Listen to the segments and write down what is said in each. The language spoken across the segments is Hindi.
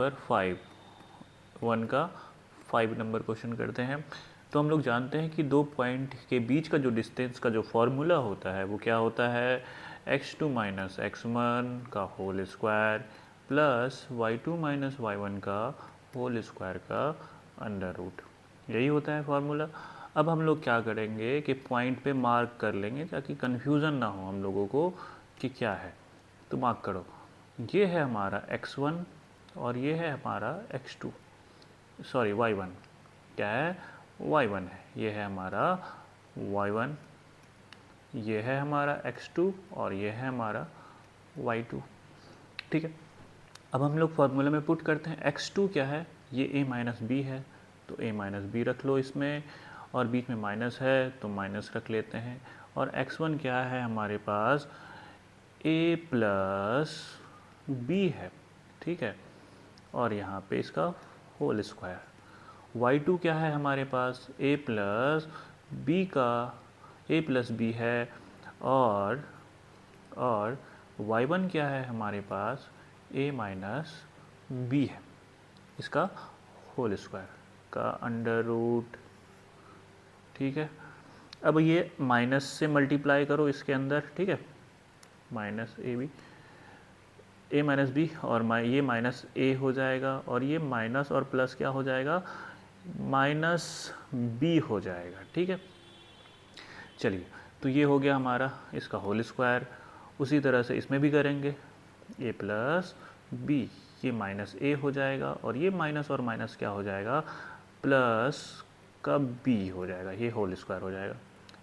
नंबर 1 का 5 नंबर क्वेश्चन करते हैं। तो हम लोग जानते हैं कि दो पॉइंट के बीच का जो डिस्टेंस का जो फॉर्मूला होता है वो क्या होता है, x2 माइनस x1 का whole square plus y2 minus y1 का होल स्क्वायर का अंडर रूट, यही होता है फॉर्मूला। अब हम लोग क्या करेंगे कि पॉइंट पे मार्क कर लेंगे ताकि कन्फ्यूज़न ना हो हम लोगों को कि क्या है। तो मार्क करो, ये है हमारा x1 और ये है हमारा x2, सॉरी y1, क्या है y1 है, ये है हमारा y1, ये है हमारा x2 और ये है हमारा y2। ठीक है, अब हम लोग फॉर्मूला में पुट करते हैं। x2 क्या है, ये a माइनस बी है, तो a माइनस बी रख लो इसमें, और बीच में माइनस है तो माइनस रख लेते हैं। और x1 क्या है हमारे पास, a प्लस बी है, ठीक है, और यहाँ पे इसका होल स्क्वायर। y2 क्या है हमारे पास, a प्लस बी का a प्लस बी है, और y1 क्या है हमारे पास, a माइनस बी है, इसका होल स्क्वायर का अंडर रूट। ठीक है, अब ये माइनस से मल्टीप्लाई करो इसके अंदर, ठीक है, माइनस ए माइनस बी, और ये माइनस ए हो जाएगा, और ये माइनस और प्लस क्या हो जाएगा, माइनस बी हो जाएगा। ठीक है, चलिए, तो ये हो गया हमारा इसका होल स्क्वायर। उसी तरह से इसमें भी करेंगे, ए प्लस बी, ये माइनस ए हो जाएगा, और ये माइनस और माइनस क्या हो जाएगा, प्लस का बी हो जाएगा, ये होल स्क्वायर हो जाएगा।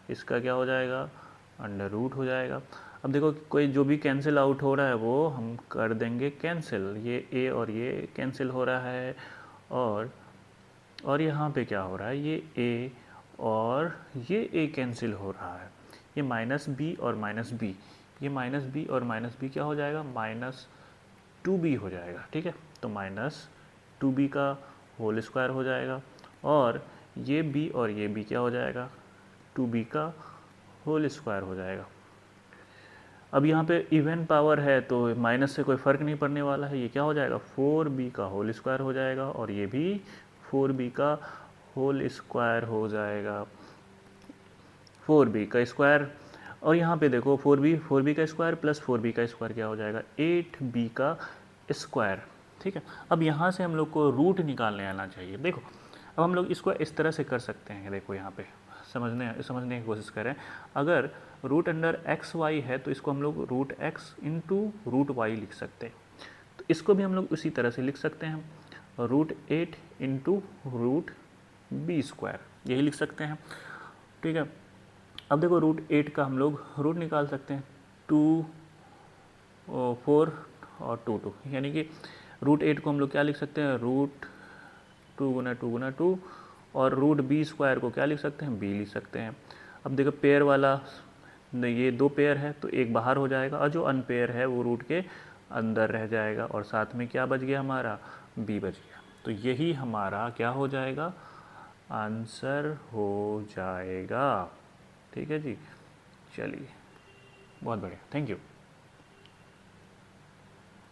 इसका क्या हो जाएगा, अंडर रूट हो जाएगा। अब देखो, कोई जो भी कैंसिल आउट हो रहा है वो हम कर देंगे कैंसिल, ये ए और ये कैंसिल हो रहा है, और यहाँ पे क्या हो रहा है, ये ए और ये ए कैंसिल हो रहा है, ये माइनस बी और माइनस बी, ये माइनस बी और माइनस बी क्या हो जाएगा, माइनस 2b हो जाएगा। ठीक है, तो माइनस 2b का होल स्क्वायर हो जाएगा, और ये b और ये b क्या हो जाएगा, 2b का होल स्क्वायर हो जाएगा। अब यहाँ पे इवन पावर है तो माइनस से कोई फ़र्क नहीं पड़ने वाला है, ये क्या हो जाएगा, 4b का होल स्क्वायर हो जाएगा, और ये भी 4b का होल स्क्वायर हो जाएगा, 4b का स्क्वायर। और यहाँ पे देखो 4b का स्क्वायर प्लस 4b का स्क्वायर क्या हो जाएगा, 8b का स्क्वायर। ठीक है, अब यहाँ से हम लोग को रूट निकालने आना चाहिए। देखो, अब हम लोग इसको इस तरह से कर सकते हैं, देखो यहाँ पे समझने की कोशिश करें। अगर रूट अंडर एक्स वाई है तो इसको हम लोग root X into root Y लिख सकते हैं, तो इसको भी हम लोग उसी तरह से लिख सकते हैं, root 8 into root B square, यही लिख सकते हैं। ठीक है, अब देखो रूट 8 का हम लोग रूट निकाल सकते हैं, 2 4 और 2 यानी कि रूट 8 को हम लोग क्या लिख सकते हैं, रूट 2 गुना 2 गुना 2, और रूट बी स्क्वायर को क्या लिख सकते हैं, बी लिख सकते हैं। अब देखो पेयर वाला, ये 2 पेयर है तो एक बाहर हो जाएगा, और जो अनपेयर है वो रूट के अंदर रह जाएगा, और साथ में क्या बच गया हमारा, बी बच गया। तो यही हमारा क्या हो जाएगा, आंसर हो जाएगा। ठीक है जी, चलिए, बहुत बढ़िया, थैंक यू।